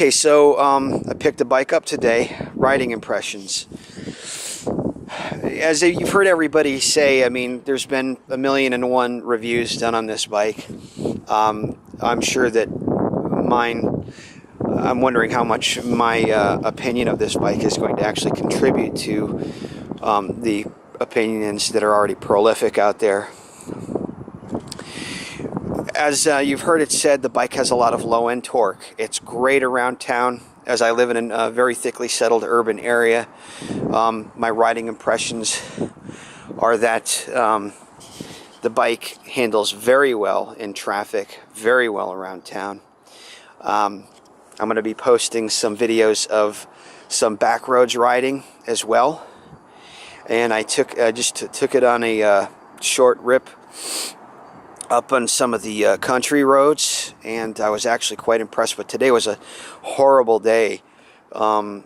Okay, so I picked a bike up today, riding impressions. As you've heard everybody say, I mean, there's been 1,000,001 reviews done on this bike. I'm sure that I'm wondering how much my opinion of this bike is going to actually contribute to the opinions that are already prolific out there. As you've heard it said, the bike has a lot of low-end torque. It's great around town, as I live in a very thickly settled urban area. My riding impressions are that the bike handles very well in traffic, very well around town. I'm going to be posting some videos of some back roads riding as well. And I just took it on a short rip up on some of the country roads, and I was actually quite impressed. But today was a horrible day to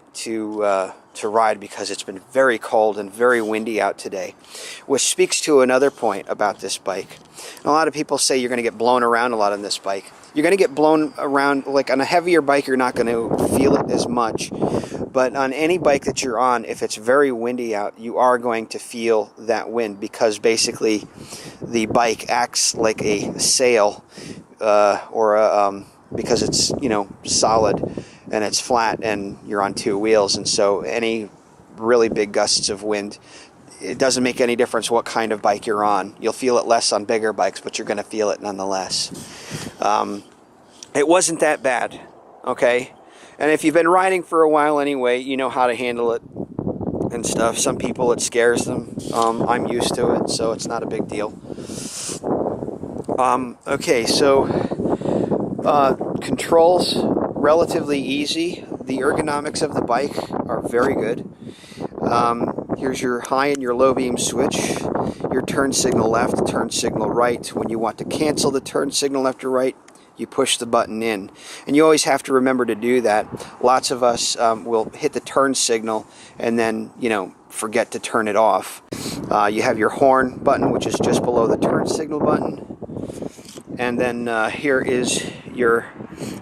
ride because it's been very cold and very windy out today, which speaks to another point about this bike. And a lot of people say you're going to get blown around a lot on this bike. You're going to get blown around, like on a heavier bike, you're not going to feel it as much. But on any bike that you're on, if it's very windy out, you are going to feel that wind, because basically the bike acts like a sail, because it's, solid and it's flat and you're on two wheels. And so any really big gusts of wind, it doesn't make any difference what kind of bike you're on. You'll feel it less on bigger bikes, but you're going to feel it nonetheless. It wasn't that bad, okay? And if you've been riding for a while anyway, you know how to handle it and stuff. Some people, it scares them. I'm used to it, so it's not a big deal. Okay, so controls, relatively easy. The ergonomics of the bike are very good. Here's your high and your low beam switch, your turn signal left, turn signal right. When you want to cancel the turn signal left or right, you push the button in. And you always have to remember to do that. Lots of us will hit the turn signal and then, forget to turn it off. You have your horn button, which is just below the turn signal button. And then here is your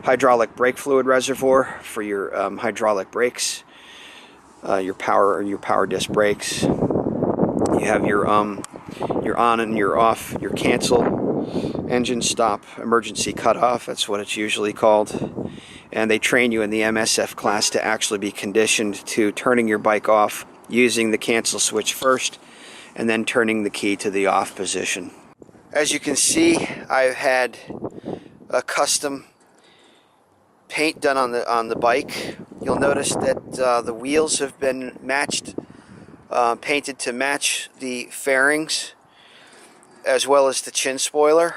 hydraulic brake fluid reservoir for your hydraulic brakes, your power disc brakes. You have your on and your off, your cancel, engine stop, emergency cutoff, that's what it's usually called. And they train you in the MSF class to actually be conditioned to turning your bike off using the cancel switch first and then turning the key to the off position. As you can see, I've had a custom paint done on the bike. You'll notice that the wheels have been painted to match the fairings as well as the chin spoiler.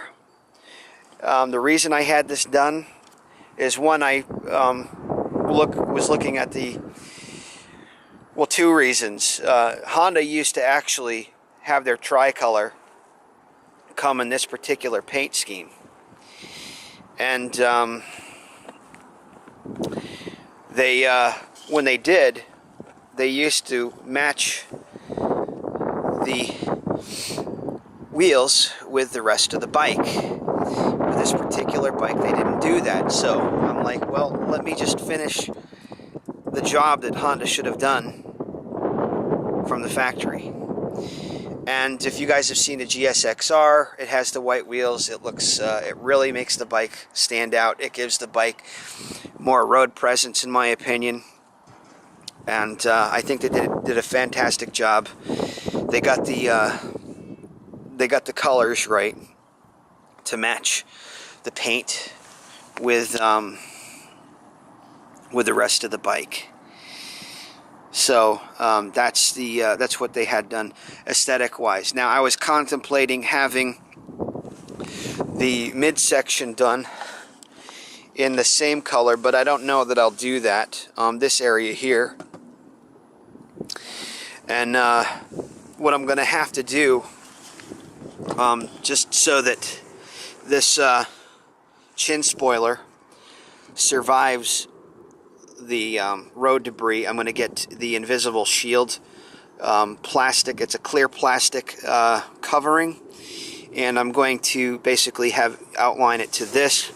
The reason I had this done is, one, I was looking at two reasons. Honda used to actually have their tricolor come in this particular paint scheme, and when they did, they used to match the wheels with the rest of the bike. With this particular bike, they didn't do that. So I'm like, well, let me just finish the job that Honda should have done from the factory. And if you guys have seen the GSXR, it has the white wheels. It looks, it really makes the bike stand out. It gives the bike more road presence, in my opinion. And I think they did a fantastic job. They got the colors right to match the paint with the rest of the bike. So that's what they had done aesthetic-wise. Now, I was contemplating having the midsection done in the same color, but I don't know that I'll do that. This area here. And what I'm going to have to do, just so that this chin spoiler survives the road debris, I'm going to get the invisible shield plastic. It's a clear plastic covering, and I'm going to basically outline it to this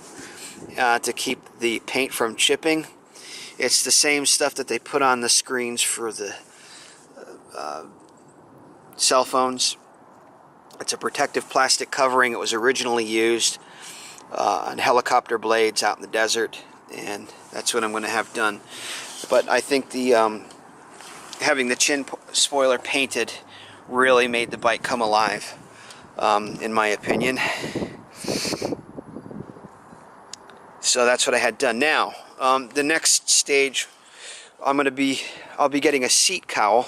to keep the paint from chipping. It's the same stuff that they put on the screens for the cell phones. It's a protective plastic covering. It was originally used on helicopter blades out in the desert, and that's what I'm going to have done. But I think the having the chin spoiler painted really made the bike come alive, in my opinion. So that's what I had done. Now, the next stage, I'll be getting a seat cowl,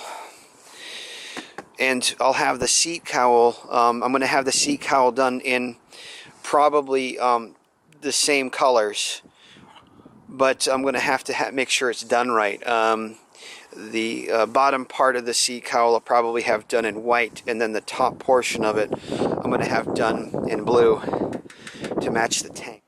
and I'll have the seat cowl. I'm going to have the seat cowl done in probably the same colors, but I'm going to have make sure it's done right. The bottom part of the seat cowl I'll probably have done in white, and then the top portion of it I'm going to have done in blue to match the tank.